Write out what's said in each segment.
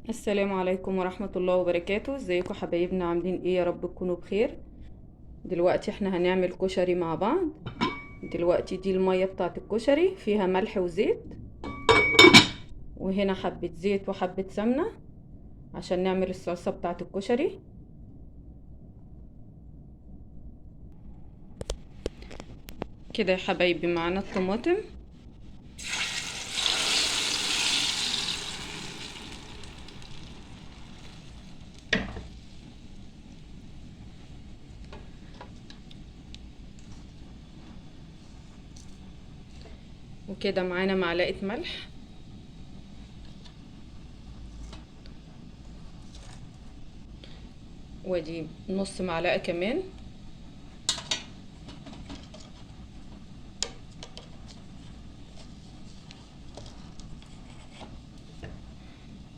السلام عليكم ورحمة الله وبركاته. ازيكم حبايبنا؟ عاملين ايه؟ يا رب تكونوا بخير. دلوقتي احنا هنعمل كشري مع بعض. دلوقتي دي المية بتاعت الكشري، فيها ملح وزيت، وهنا حبة زيت وحبة سمنة عشان نعمل الصلصة بتاعت الكشري. كده يا حبايبي معانا الطماطم، وكده معانا معلقة ملح، ودي نص معلقة كمان.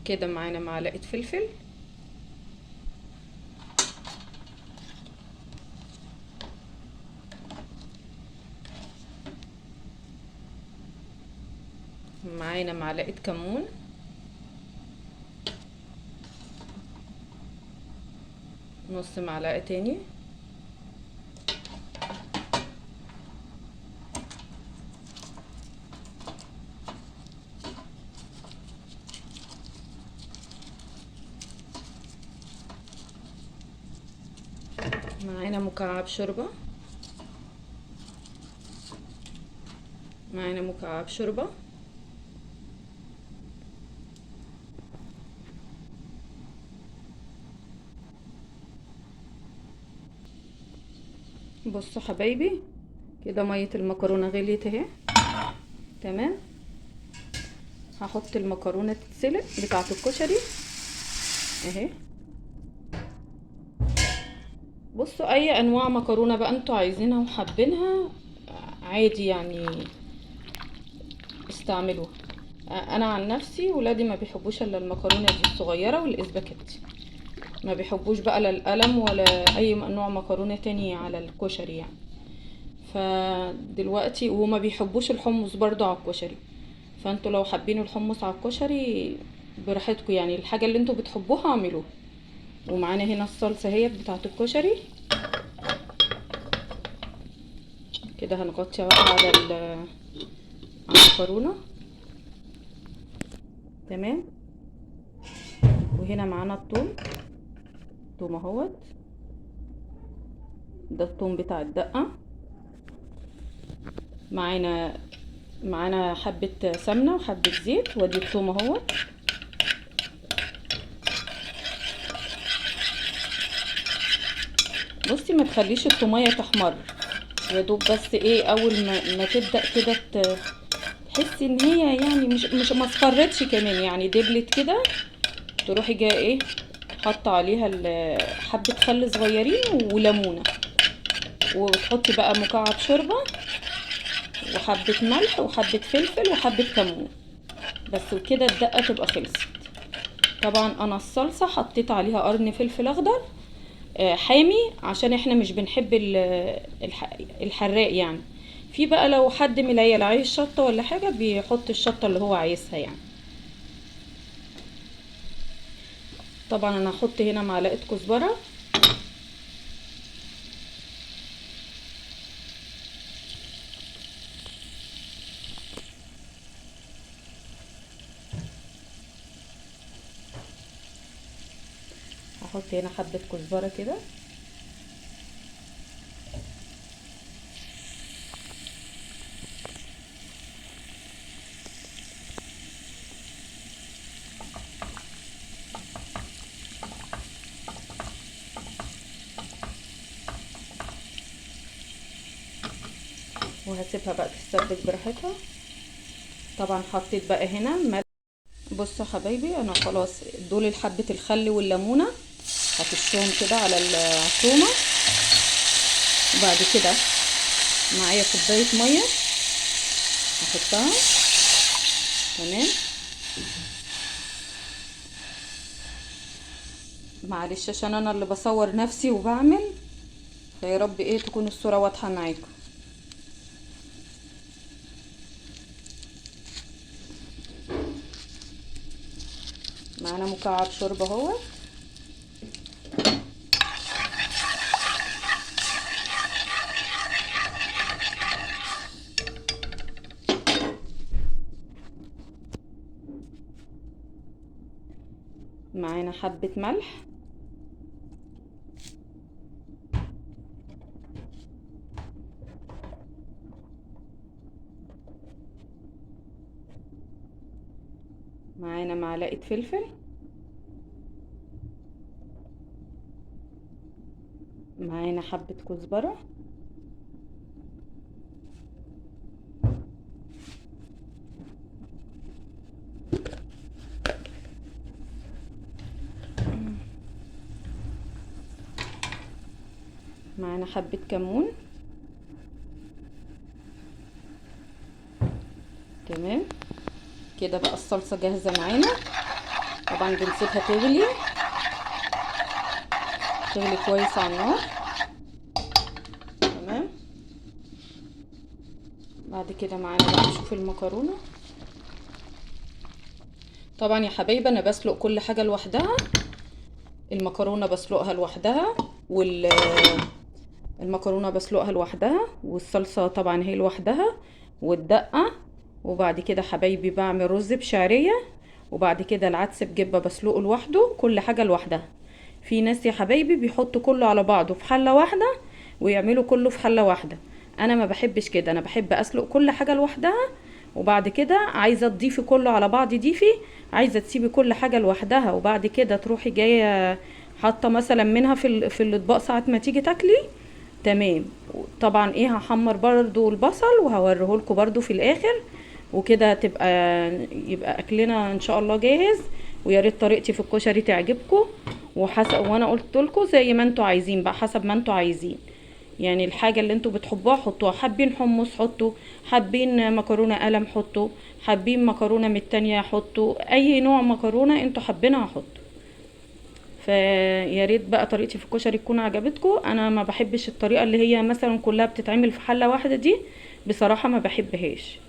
كده معانا معلقة فلفل، معانا معلقة كمون، نص معلقة تاني، معانا مكعب شوربة، معانا مكعب شوربة، بصوا حبايبي كده مية المكرونة غليت اهي. تمام، هحط المكرونة تتسلق بتاعة الكشري اهي. بصوا اي انواع مكرونة بقى انتوا عايزينها وحابينها عادي يعني استعملوها. انا عن نفسي ولادي ما بيحبوش الا المكرونة دي الصغيرة والاسباجيتي، ما بيحبوش بقى لا القلم ولا اي نوع مكرونة تاني على الكشري يعني. فدلوقتي وما بيحبوش الحمص برضو على الكشري، فانتوا لو حابين الحمص على الكشري براحتكم، يعني الحاجة اللي انتوا بتحبوها اعملوها. ومعانا هنا الصلصة هي بتاعة الكشري. كده هنغطي بقى على المكرونة. تمام، وهنا معانا الثوم، توم اهوت، ده الثوم بتاع الدقة. معانا حبة سمنة وحبة زيت، وادي الثوم اهوت. بصي ما تخليش الثومية تحمر، يا دوب بس ايه اول ما تبدأ كده تحسي ان هي يعني مش ما اصفرتش كمان، يعني دبلت كده، تروحي جايه ايه حاطه عليها حبه خل صغيرين وليمونه، وتحطي بقى مكعب شوربه وحبه ملح وحبه فلفل وحبه كمون بس، وكده الدقه تبقى خلصت. طبعا انا الصلصه حطيت عليها قرن فلفل اخضر حامي، عشان احنا مش بنحب الحراق يعني. في بقى لو حد من العيال عايز شطه ولا حاجه بيحط الشطه اللي هو عايزها يعني. طبعا انا هحط هنا معلقه كزبره، هحط هنا حبه كزبره كده، وهسيبها بقى تتسبك براحتها. طبعا حطيت بقى هنا ملح. بصوا يا حبايبي انا خلاص دول حبه الخل والليمونه هتشتهم كده على العصومه، وبعد كده معايا كوبايه ميه هحطها. تمام، معلش عشان انا اللي بصور نفسي وبعمل، فيا رب ايه تكون الصوره واضحه معاكم. معانا مكعب شوربه اهو. معانا حبه ملح. معانا معلقه فلفل. معانا حبه كزبره. معانا حبه كمون. تمام كده بقى الصلصه جاهزه معانا. طبعا بنسيبها تغلي كويس على النار. تمام. بعد كده معانا بقى نشوف المكرونه. طبعا يا حبايبي انا بسلق كل حاجه لوحدها. المكرونه بسلقها لوحدها، المكرونه بسلقها لوحدها، والصلصه طبعا هي لوحدها، والدقه. وبعد كده حبايبي بعمل رز بشعريه، وبعد كده العدس بجبه بسلقه لوحده، كل حاجه لوحدها. في ناس يا حبايبي بيحطوا كله على بعضه في حله واحده ويعملوا كله في حله واحده. انا ما بحبش كده، انا بحب اسلق كل حاجه لوحدها، وبعد كده عايزه تضيفي كله على بعض ضيفي، عايزه تسيبي كل حاجه لوحدها وبعد كده تروحي جايه حاطه مثلا منها في الاطباق ساعه ما تيجي تاكلي. تمام. طبعا ايه هحمر برضو البصل وهوريهولكوا برضو في الاخر، وكده يبقى اكلنا ان شاء الله جاهز. ويا ريت طريقتي في الكشري تعجبكم، وانا قلت لكم زي ما انتوا عايزين بقى، حسب ما انتوا عايزين. يعني الحاجة اللي انتوا بتحبوها حطوها، حابين حمص حطوا، حابين مكرونة قلم حطوا، حابين مكرونة من التانية حطوا، اي نوع مكرونة انتوا حابينها حطوا. فيا ريت بقى طريقتي في الكشري تكون عجبتكم. انا ما بحبش الطريقة اللي هي مثلا كلها بتتعمل في حلة واحدة دي، بصراحة ما بحبهاش.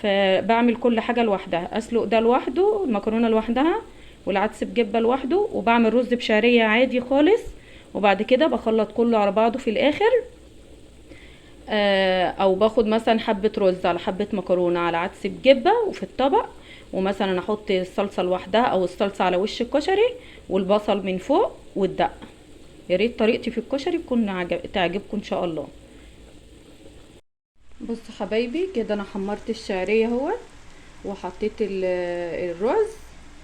فبعمل كل حاجة لوحدها، اسلق ده لوحده، المكرونة لوحدها، والعدس بجبة لوحده، وبعمل رز بشعرية عادي خالص، وبعد كده بخلط كله على بعضه في الاخر. او باخد مثلا حبة رز على حبة مكرونة على عدس بجبة وفي الطبق، ومثلا احط الصلصة لوحدها او الصلصة على وش الكشري والبصل من فوق والدقة. يا ريت طريقتي في الكشري تكون تعجبكم ان شاء الله. بصوا حبايبي كده انا حمرت الشعرية اهو، وحطيت الرز،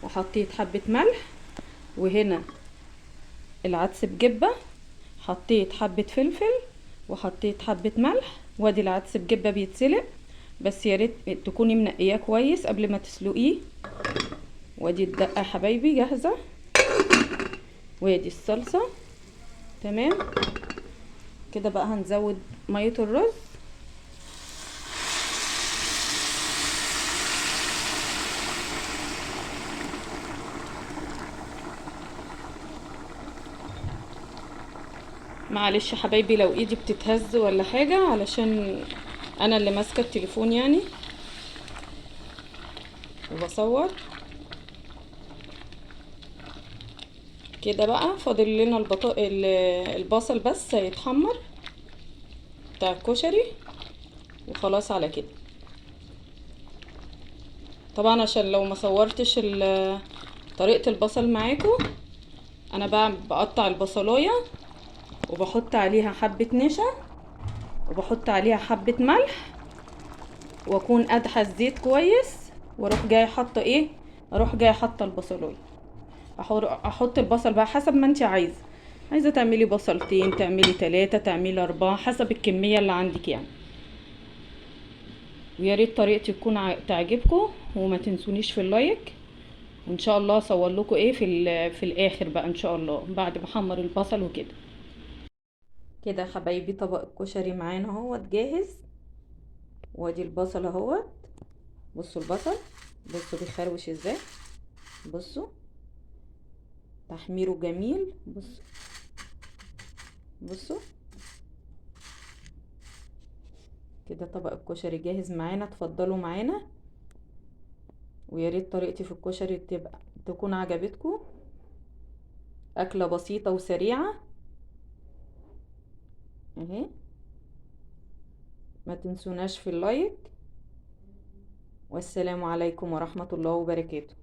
وحطيت حبة ملح، وهنا العدس بجبة حطيت حبة فلفل، وحطيت حبة ملح، وادي العدس بجبة بيتسلق، بس يا ريت تكوني منقياه كويس قبل ما تسلقيه. وادي الدقة يا حبايبي جاهزة، وادي الصلصة. تمام كده بقى هنزود مية الرز. معلش يا حبايبي لو ايدي بتتهز ولا حاجة، علشان انا اللي ماسكة التليفون يعني وبصور. كده بقى فاضل لنا البصل بس هيتحمر بتاع الكشري، وخلاص على كده. طبعا عشان لو ما صورتش طريقة البصل معاكم، انا بقى بقطع البصلايه وبحط عليها حبة نشا، وبحط عليها حبة ملح، واكون قادحة الزيت كويس، واروح جاي حاطه ايه، اروح جاي حاطه البصلايه. احط البصل بقى حسب ما انت عايزه تعملي بصلتين، تعملي 3، تعملي 4، حسب الكميه اللي عندك يعني. ويا ريت طريقتي تكون تعجبكم، وما تنسونيش في اللايك. وان شاء الله اصور لكم ايه في الاخر بقى ان شاء الله بعد ما احمر البصل وكده. كده يا حبايبي طبق الكشري معانا اهوت جاهز، وادي البصل اهوت. بصوا البصل، بصوا بيخروش ازاي، بصوا تحميره جميل، بصوا بصوا. كده طبق الكشري جاهز معانا، اتفضلوا معانا. ويا ريت طريقتي في الكشري تبقى تكون عجبتكم. اكلة بسيطة وسريعة اهي. ما تنسوناش في اللايك، والسلام عليكم ورحمة الله وبركاته.